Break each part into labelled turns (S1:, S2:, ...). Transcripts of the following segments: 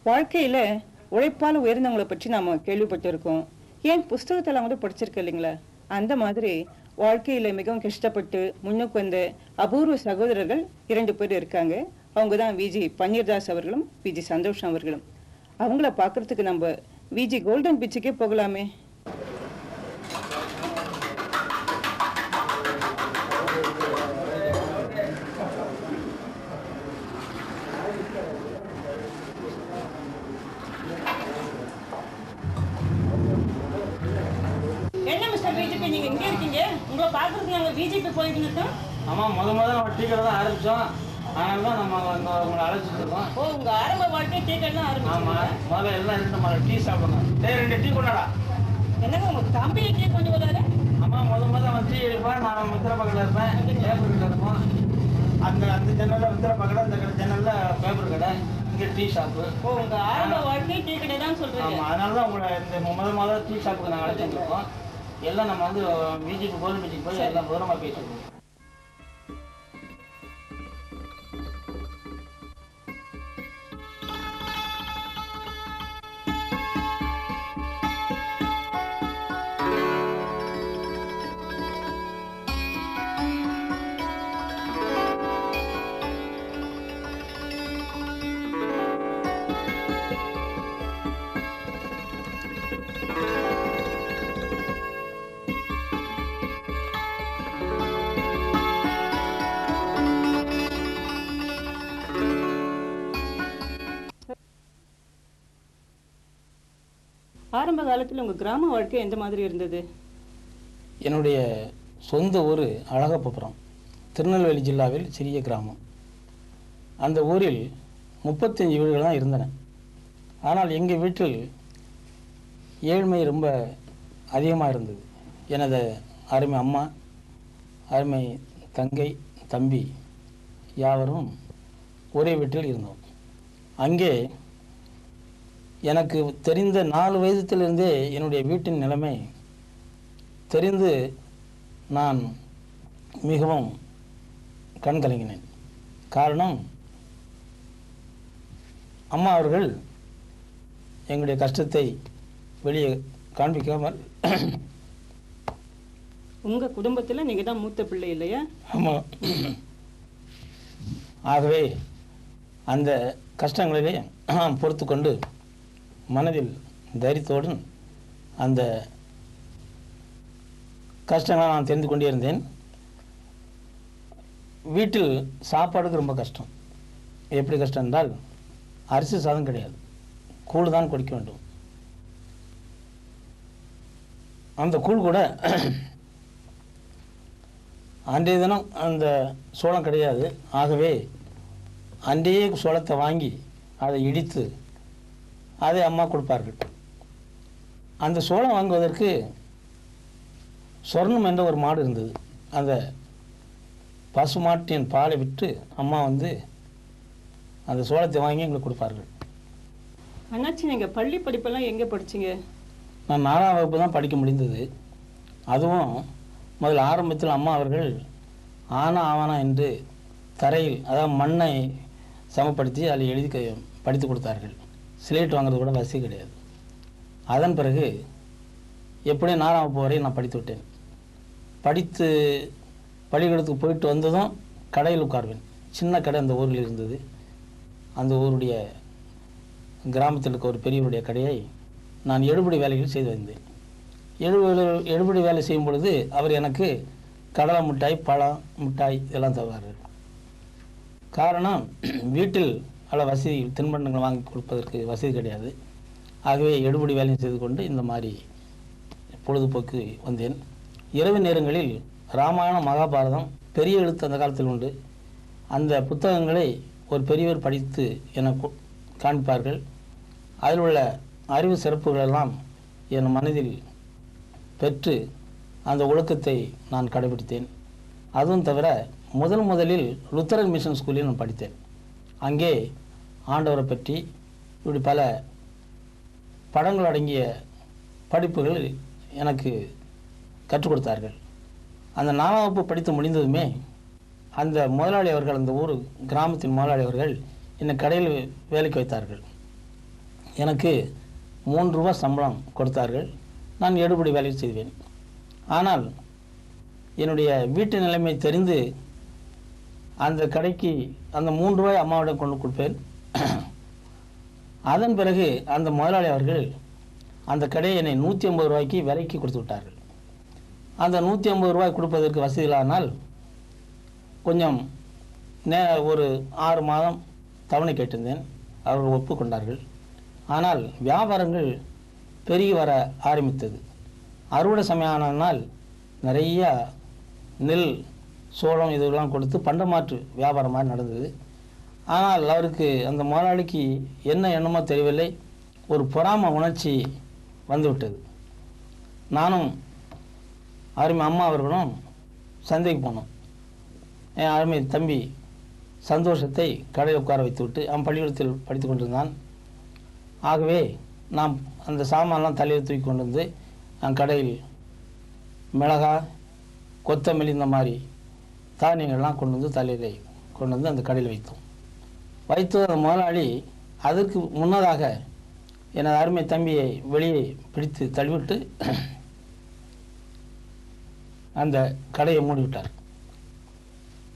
S1: வாழ்க்கையில உழைப்பால் உயர்ந்தவங்களை பற்றி நாம கேள்விப்பட்டிருக்கோம். ஏன் புஸ்தகத்தெல்லாம் கூட படிச்சிருக்க இல்லைங்களா? அந்த மாதிரி வாழ்க்கையில மிகவும் கஷ்டப்பட்டு முன்னுக்கு வந்த அபூர்வ சகோதரர்கள் 2 பேர் இருக்காங்க. அவங்க தான் விஜி பன்னீர்தாஸ் அவர்களும் விஜி சந்தோஷம் அவர்களும். அவங்கள பார்க்கறதுக்கு நம்ம விஜி கோல்டன் பீச்சுக்கே போகலாமே. என்ன மிஸ்டர் பிஜேபி, நீங்க இங்க இருக்கீங்க? உங்களை பார்க்கறதுக்கு நாங்க பிஜேபி போயிட்டு இருக்கோம்.
S2: ஆமா, முதல்ல நம்ம டீ கடை தான் ஆரம்பிச்சோம். அதனால தான் நம்ம உங்களை அழைச்சிட்டு இருக்கோம்.
S1: ஓ, உங்க ஆரம்ப வாழ்க்கை டீ கடை தான் ஆரம்பிச்சோம்.
S2: ஆமா, முதல்ல எல்லாம் 2 டீ சாப்பிடணும். சரி, 2 டீ கொண்டாடா.
S1: என்னங்க உங்க கம்பெனி டீ கொண்டு வராரு?
S2: ஆமா, முதல்ல அவன் டீ எடுப்பேன். நான் மித்திர பக்கத்தில் இருப்பேன், பேப்பர் கடை இருக்கும். அந்த ஜன்னலில் மித்திர பக்கத்தில், இந்த ஜன்னலில் பேப்பர் கடை, இங்கே டீ ஷாப்பு.
S1: ஓ, உங்க ஆரம்ப வாழ்க்கை டீ கடை தான் சொல்றீங்க.
S2: ஆமா, அதனால தான் உங்களை இந்த முதல்ல டீ ஷாப்புக்கு நாங்கள் அழைச்சிட்டு இருக்கோம். எல்லாம் நம்ம வந்து பிஜேபி கோல்டன் பீச்சுக்கு போய் எல்லாம் தூரமாக பேசிருக்கோம்.
S1: ஆரம்ப காலத்துல உங்க கிராம வாழ்க்கை எந்த மாதிரி இருந்தது?
S3: என்னுடைய சொந்த ஊர் அழகப்பபுரம், திருநெல்வேலி ஜில்லாவில் சிறிய கிராமம். அந்த ஊரில் 35 வீடுகள் தான் இருந்தன. ஆனால் எங்கள் வீட்டில் ஏழ்மை ரொம்ப அதிகமாக இருந்தது. எனது அருமை அம்மா, அருமை தங்கை, தம்பி யாவரும் ஒரே வீட்டில் இருந்தோம். அங்கே எனக்கு தெரிந்த 4 வயதிலிருந்தே என்னுடைய வீட்டின் நிலைமை தெரிந்து நான் மிகவும் கண்கலங்கினேன். காரணம், அம்மா அவர்கள் எங்களுடைய கஷ்டத்தை வெளியே காண்பிக்காமல்,
S1: உங்க குடும்பத்துல நீங்க தான் மூத்த பிள்ளை இல்லையா?
S3: ஆமாம், ஆகவே அந்த கஷ்டங்களிலே பொறுத்து கொண்டு மனதில் தைரியத்தோடு அந்த கஷ்டங்களை நான் தெரிந்து கொண்டே இருந்தேன். வீட்டில் சாப்பாடுக்கு ரொம்ப கஷ்டம். எப்படி கஷ்டம் என்றால், அரிசி சாதம் கிடையாது, கூழ் தான் குடிக்க வேண்டும். அந்த கூழ் கூட அன்றைய தினம் அந்த சோளம் கிடையாது. ஆகவே அன்றையே சோளத்தை வாங்கி அதை இடித்து அதை அம்மா கொடுப்பார்கள். அந்த சோளம் வாங்குவதற்கு சொர்ணம் என்ற ஒரு மாடு இருந்தது. அந்த பசுமாட்டின் பாலை விட்டு அம்மா வந்து அந்த சோளத்தை வாங்கி எங்களுக்கு கொடுப்பார்கள்.
S1: அண்ணாச்சி, நீங்க பள்ளி படிப்பெல்லாம் எங்க படிச்சீங்க?
S3: நான் 4ஆம் வகுப்பு தான் படிக்க முடிந்தது. அதுவும் முதல் ஆரம்பத்தில் அம்மா அவர்கள் ஆனா ஆவணா என்று தரையில், அதாவது மண்ணை சமப்படுத்தி அதில் எழுதி படித்து கொடுத்தார்கள். ஸ்லேட் வாங்குறது கூட வசதி கிடையாது. அதன் பிறகு எப்படியும் 4ஆம் வகுப்பு வரை நான் படித்து விட்டேன். படித்து பள்ளிக்கூடத்துக்கு போயிட்டு வந்ததும் கடையில் உட்காருவேன். சின்ன கடை அந்த ஊரில் இருந்தது. அந்த ஊருடைய கிராமத்தில் இருக்க ஒரு பெரியவருடைய கடையை நான் எடுபடி வேலைகள் செய்து வந்தேன். எடுபடி வேலை செய்யும் பொழுது அவர் எனக்கு கடலை மிட்டாய், பழம் மிட்டாய் இதெல்லாம் தருவார்கள். காரணம், வீட்டில் பல வசதி தின்பண்டங்கள் வாங்கி கொடுப்பதற்கு வசதி கிடையாது. ஆகவே எடுபடி வேலையும் செய்து கொண்டு இந்த மாதிரி பொழுதுபோக்கு வந்தேன். இரவு நேரங்களில் ராமாயணம், மகாபாரதம் பெரிய எழுத்து அந்த காலத்தில் உண்டு. அந்த புத்தகங்களை ஒரு பெரியவர் படித்து எனக்கு காண்பிப்பார்கள். அதில் உள்ள அறிவு சிறப்புகளெல்லாம் என் மனதில் பெற்று அந்த ஒழுக்கத்தை நான் கடைபிடித்தேன். அதுவும் தவிர முதலில் லுத்தரன் மிஷன் ஸ்கூலில் நான் படித்தேன். அங்கே ஆண்டவரை பற்றி இப்படி பல படங்கள் அடங்கிய படிப்புகள் எனக்கு கற்றுக் கொடுத்தார்கள். அந்த 4ஆம் வகுப்பு படித்து முடிந்ததுமே அந்த முதலாளி அவர்கள், அந்த ஊர் கிராமத்தின் முதலாளி அவர்கள் என்னை கடையில் வேலைக்கு வைத்தார்கள். எனக்கு 3 ரூபா சம்பளம் கொடுத்தார்கள். நான் எடுபடி வேலை செய்வேன். ஆனால் என்னுடைய வீட்டு நிலைமை தெரிந்து அந்த கடைக்கு அந்த 3 ரூபாய் அம்மாவிடம் கொண்டு கொடுப்பேன். அதன் பிறகு அந்த முதலாளி அவர்கள் அந்த கடையை என்னை 150 ரூபாய்க்கு விலைக்கு கொடுத்து விட்டார்கள். அந்த 150 ரூபாய் கொடுப்பதற்கு வசதி இல்லாமல் கொஞ்சம் ஒரு 6 மாதம் தவணை கேட்டிருந்தேன். அவர்கள் ஒப்புக்கொண்டார்கள். ஆனால் வியாபாரங்கள் பெருகி வர ஆரம்பித்தது. அறுவடை சமயமானால் நிறைய நெல், சோளம் இதெல்லாம் கொடுத்து பண்டமாற்று வியாபாரமாக நடந்தது. ஆனால் அவருக்கு அந்த முதலாளிக்கு என்ன எண்ணமோ தெரியவில்லை, ஒரு பொறாமை உணர்ச்சி வந்துவிட்டது. நானும் அருமை அம்மா அவர்களும் சந்தைக்கு போனோம். என் அருமை தம்பி சந்தோஷத்தை கடையில் உட்கார வைத்துவிட்டு அவன் பள்ளிக்கூடத்தில் படித்து கொண்டிருந்தான். ஆகவே நாம் அந்த சாமான்லாம் தலையில் தூக்கி கொண்டு வந்து கடையில் மிளகாய், கொத்தமல்லி இந்த மாதிரி தானியங்கள்லாம் கொண்டு வந்து தலையில் கொண்டு வந்து அந்த கடையில் வைத்தோம். வைத்து அந்த முதலாளி அதற்கு முன்னதாக எனது அருமை தம்பியை வெளியே பிடித்து தள்ளிவிட்டு அந்த கடையை மூடிவிட்டார்.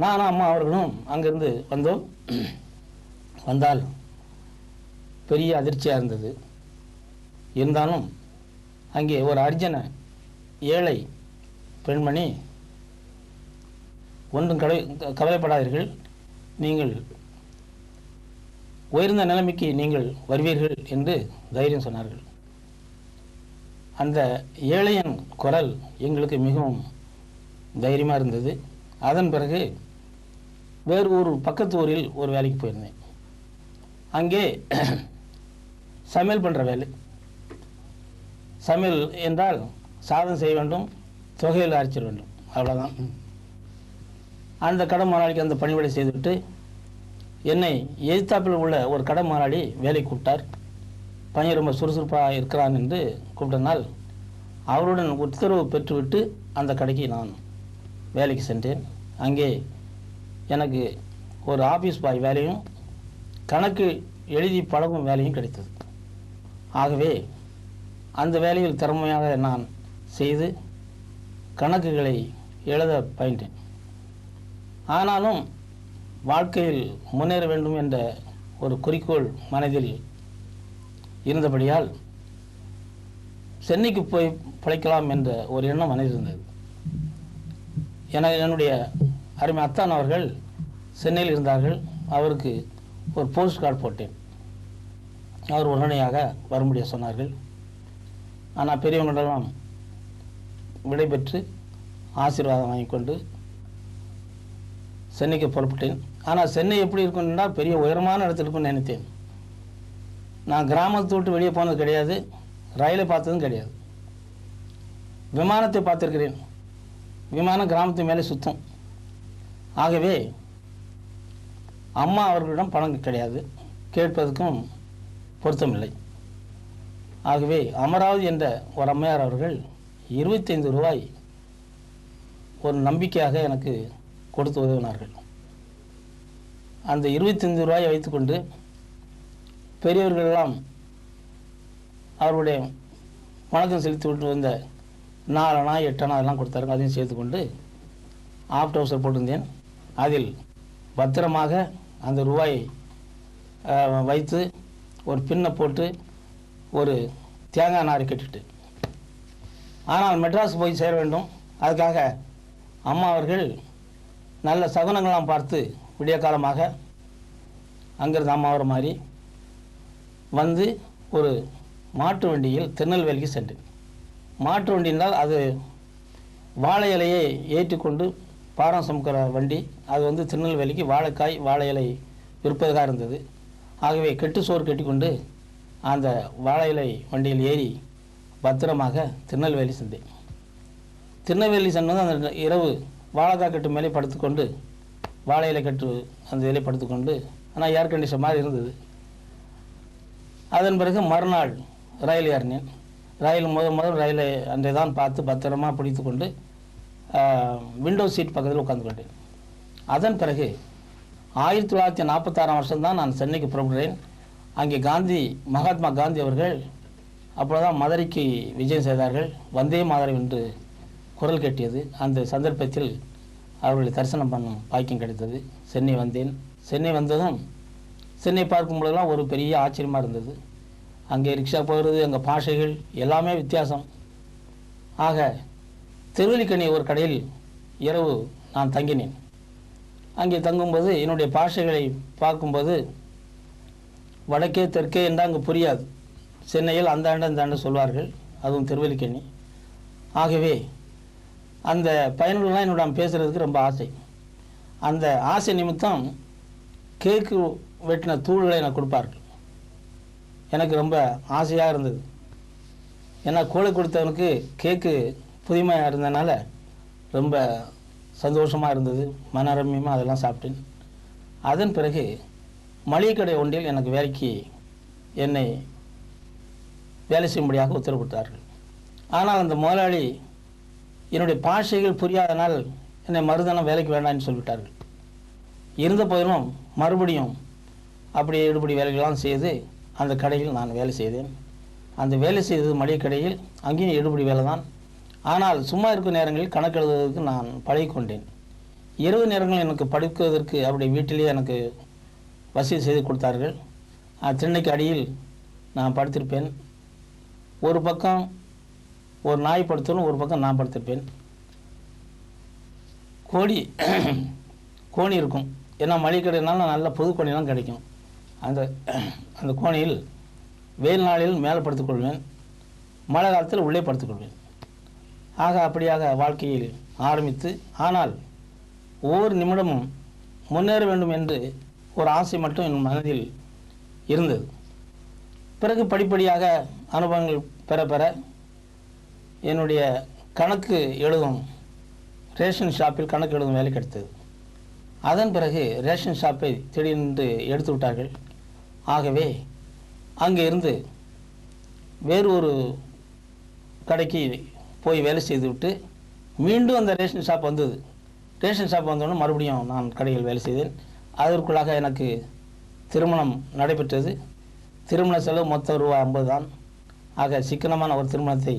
S3: நானும் அம்மா அவர்களும் அங்கிருந்து வந்தோம். வந்தால் பெரிய அதிர்ச்சியாக இருந்தது. இருந்தாலும் அங்கே ஒரு அர்ஜன ஏழை பெண்மணி, ஒன்றும் கவலைப்படாதீர்கள், நீங்கள் உயர்ந்த நிலைமைக்கு நீங்கள் வருவீர்கள் என்று தைரியம் சொன்னார்கள். அந்த ஏழையின் குரல் எங்களுக்கு மிகவும் தைரியமாக இருந்தது. அதன் பிறகு வேறு ஒரு பக்கத்து ஊரில் ஒரு வேலைக்கு போயிருந்தேன். அங்கே சமையல் பண்ணுற வேலை. சமையல் என்றால் சாதம் செய்ய வேண்டும், தொகையில் அரைச்சிட வேண்டும், அவ்வளோதான். அந்த கடை முதலாளிக்கு அந்த பணிவிடை செய்துவிட்டு என்னை எதிர்த்தாப்பில் உள்ள ஒரு கடை முதலாளி வேலை கூப்பிட்டார். பையன் ரொம்ப சுறுசுறுப்பாக இருக்கிறான் என்று கூப்பிட்டனால் அவருடன் உத்தரவு பெற்றுவிட்டு அந்த கடைக்கு நான் வேலைக்கு சென்றேன். அங்கே எனக்கு ஒரு ஆஃபீஸ் பாய் வேலையும் கணக்கு எழுதி பழகும் வேலையும் கிடைத்தது. ஆகவே அந்த வேலையில் திறமையாக நான் செய்து கணக்குகளை எழுத பயின்றேன். ஆனாலும் வாழ்க்கையில் முன்னேற வேண்டும் என்ற ஒரு குறிக்கோள் மனதில் இருந்தபடியால் சென்னைக்கு போய் பிழைக்கலாம் என்ற ஒரு எண்ணம் மனதில் இருந்தது. என்னுடைய அருமை அத்தான் அவர்கள் சென்னையில் இருந்தார்கள். அவருக்கு ஒரு போஸ்ட் கார்டு போட்டேன். அவர் உடனடியாக வர முடிய சொன்னார்கள். ஆனால் பெரியவங்களிடம் விடைபெற்று ஆசீர்வாதம் வாங்கிக்கொண்டு சென்னைக்கு புறப்பட்டேன். ஆனால் சென்னை எப்படி இருக்குன்னா பெரிய உயரமான இடத்துல இருக்குன்னு நினைத்தேன். நான் கிராமத்தை விட்டு வெளியே போனது கிடையாது, ரயிலை பார்த்ததும் கிடையாது. விமானத்தை பார்த்துருக்கிறேன். விமானம் கிராமத்து மேலே சுத்தம். ஆகவே அம்மா அவர்களிடம் பணம் கிடையாது, கேட்பதற்கும் பொருத்தமில்லை. ஆகவே அமராவதி என்ற ஒரு அம்மையார் அவர்கள் 25 ரூபாய் ஒரு நம்பிக்கையாக எனக்கு கொடுத்து உதவினார்கள். அந்த 25 ரூபாயை வைத்துக்கொண்டு பெரியவர்களெல்லாம் அவருடைய வணக்கம் செலுத்தி விட்டு வந்த 4 அணா 8 அணா அதெல்லாம் கொடுத்தாருங்க. அதையும் சேர்த்துக்கொண்டு ஆஃப் டவுசர் போட்டிருந்தேன். அதில் பத்திரமாக அந்த ரூபாயை வைத்து ஒரு பின்னை போட்டு ஒரு தேங்காய் நாரை கட்டிட்டு, ஆனால் மெட்ராஸ் போய் சேர வேண்டும். அதுக்காக அம்மா அவர்கள் நல்ல சகுனங்கள்லாம் பார்த்து விடிய காலமாக அங்கிருந்து அம்மா வர மாதிரி வந்து ஒரு மாட்டு வண்டியில் திருநெல்வேலிக்கு சென்றேன். மாட்டு வண்டி என்றால் அது வாழை இலையை ஏற்றிக்கொண்டு பாரம் சுமக்கிற வண்டி. அது வந்து திருநெல்வேலிக்கு வாழைக்காய் வாழை இலை விற்பதாக இருந்தது. ஆகவே கெட்டு சோறு கட்டிக்கொண்டு அந்த வாழை இலை வண்டியில் ஏறி பத்திரமாக திருநெல்வேலி சென்றேன். திருநெல்வேலி சென்றது அந்த இரவு வாழைக்காய் கட்டு மேலே படுத்துக்கொண்டு வாழை இலை கட்டு அந்த இலை படுத்துக்கொண்டு, ஆனால் ஏர் கண்டிஷன் மாதிரி இருந்தது. அதன் பிறகு மறுநாள் ரயில் ஏறினேன். ரயில் முதல் ரயிலை அன்றை தான் பார்த்து பத்திரமாக பிடித்து கொண்டு விண்டோ சீட் பக்கத்தில் உட்கார்ந்து கொண்டேன். அதன் பிறகு 1946 வருஷம்தான் நான் சென்னைக்கு புறப்படுறேன். அங்கே மகாத்மா காந்தி அவர்கள் அப்போதான் மதுரைக்கு விஜயம் செய்தார்கள். வந்தே மாதரம் என்று குரல் கேட்டியது. அந்த சந்தர்ப்பத்தில் அவர்களை தரிசனம் பண்ணும் பாக்கியம் கிடைத்தது. சென்னை வந்தேன். சென்னை வந்ததும் சென்னை பார்க்கும்போதெல்லாம் ஒரு பெரிய ஆச்சரியமாக இருந்தது. அங்கே ரிக்ஷா போகிறது, அங்கே பாஷைகள் எல்லாமே வித்தியாசம். ஆக திருவல்லிக்கேணி ஒரு கடையில் இரவு நான் தங்கினேன். அங்கே தங்கும்போது என்னுடைய பாஷைகளை பார்க்கும்போது வடக்கே தெற்கே என்று அங்கே புரியாது. சென்னையில் அந்த சொல்வார்கள், அதுவும் திருவல்லிக்கேணி. ஆகவே அந்த பயணிகள்லாம் என்னோட பேசுகிறதுக்கு ரொம்ப ஆசை. அந்த ஆசை நிமித்தம் கேக்கு வெட்டின தூள்களை எனக்கு கொடுப்பார்கள். எனக்கு ரொம்ப ஆசையாக இருந்தது. ஏன்னா கோழி கொடுத்தவனுக்கு கேக்கு புதுமையாக இருந்ததுனால ரொம்ப சந்தோஷமாக இருந்தது. மனரம்யமாக அதெல்லாம் சாப்பிட்டேன். அதன் பிறகு மளிகை கடை ஒன்றில் எனக்கு வேலைக்கு என்னை வேலை செய்யும்படியாக உத்தரவு கொடுத்தார்கள். ஆனால் அந்த முதலாளி என்னுடைய பாஷைகள் புரியாதனால் என்னை மறுதனம் வேலைக்கு வேண்டாம்னு சொல்லிவிட்டார்கள். இருந்த போதிலும் மறுபடியும் அப்படியே எடுபடி வேலைகள்லாம் செய்து அந்த கடையில் நான் வேலை செய்தேன். அந்த வேலை செய்தது மளிகை கடையில், அங்கேயும் எடுபடி வேலை தான். ஆனால் சும்மா இருக்கும் நேரங்களில் கணக்கு எழுதுவதற்கு நான் பழகிக்கொண்டேன். இரவு நேரங்கள் எனக்கு படிப்பதற்கு அப்படி வீட்டிலேயே எனக்கு வசதி செய்து கொடுத்தார்கள். திண்ணைக்கு அடியில் நான் படுத்திருப்பேன். ஒரு பக்கம் ஒரு நாய் படுத்தலும், ஒரு பக்கம் நான் படுத்திருப்பேன். கோணி இருக்கும். ஏன்னா மளிகை கடைனால நல்ல புது கோணிலாம் கிடைக்கும். அந்த கோணியில் வெயில் நாளில் மேலே படுத்துக்கொள்வேன், மழை காலத்தில் உள்ளே படுத்துக்கொள்வேன். ஆக அப்படியாக வாழ்க்கையில் ஆரம்பித்து, ஆனால் ஒவ்வொரு நிமிடமும் முன்னேற வேண்டும் என்று ஒரு ஆசை மட்டும் என் மனதில் இருந்தது. பிறகு படிப்படியாக அனுபவங்கள் பெற பெற என்னுடைய கணக்கு எழுதும் ரேஷன் ஷாப்பில் கணக்கு எழுதும் வேலை கிடைத்தது. அதன் பிறகு ரேஷன் ஷாப்பை திடீரென்று எடுத்து விட்டார்கள். ஆகவே அங்கே இருந்து வேறு ஒரு கடைக்கு போய் வேலை செய்துவிட்டு மீண்டும் அந்த ரேஷன் ஷாப் வந்தது. ரேஷன் ஷாப் வந்தோடனே மறுபடியும் நான் கடையில் வேலை செய்தேன். அதற்குள்ளாக எனக்கு திருமணம் நடைபெற்றது. திருமண செலவு மொத்தம் ரூபாய் 50 தான். ஆக சிக்கனமான ஒரு திருமணத்தை,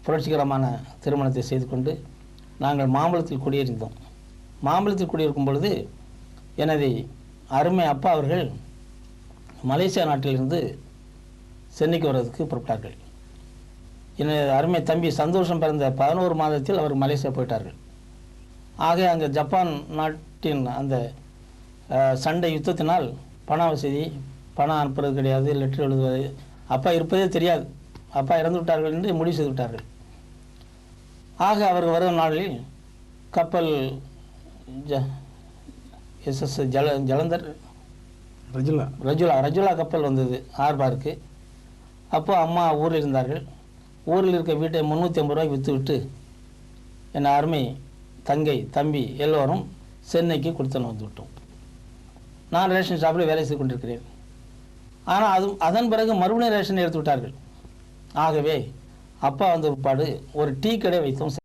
S3: புரட்சிகரமான திருமணத்தை செய்து கொண்டு நாங்கள் மாம்பழத்தில் குடியிருந்தோம். மாம்பழத்தில் குடியிருக்கும் பொழுது எனது அருமை அப்பா அவர்கள் மலேசியா நாட்டிலிருந்து சென்னைக்கு வர்றதுக்கு புறப்பட்டார்கள். எனது அருமை தம்பி சந்தோஷம் பிறந்த 11 மாதத்தில் அவர் மலேசியா போயிட்டார்கள். ஆக அங்கே ஜப்பான் நாட்டின் அந்த சண்டை யுத்தத்தினால் பண வசதி, பணம் அனுப்புறது கிடையாது, லெட்டர் எழுதுவது, அப்பா இருப்பதே தெரியாது. அப்பா இறந்து விட்டார்கள் என்று முடிவு செய்து விட்டார்கள். ஆக அவர்கள் வரும் நாளில் கப்பல் SS ஜலந்தர் ரஜுலா கப்பல் வந்தது ஆர்பாருக்கு. அப்போ அம்மா ஊரில் இருந்தார்கள். ஊரில் இருக்க வீட்டை 350 ரூபாய்க்கு விற்று விட்டு என் அருமை தங்கை தம்பி எல்லோரும் சென்னைக்கு கொடுத்தன வந்து விட்டோம். நான் ரேஷன் ஷாப்பில் வேலை செய்து கொண்டிருக்கிறேன். ஆனால் அதன் பிறகு மறுபடியும் ரேஷன் எடுத்து விட்டார்கள். ஆகவே அப்பா வந்த பிற்பாடு ஒரு டீ கடை வைத்தோம்.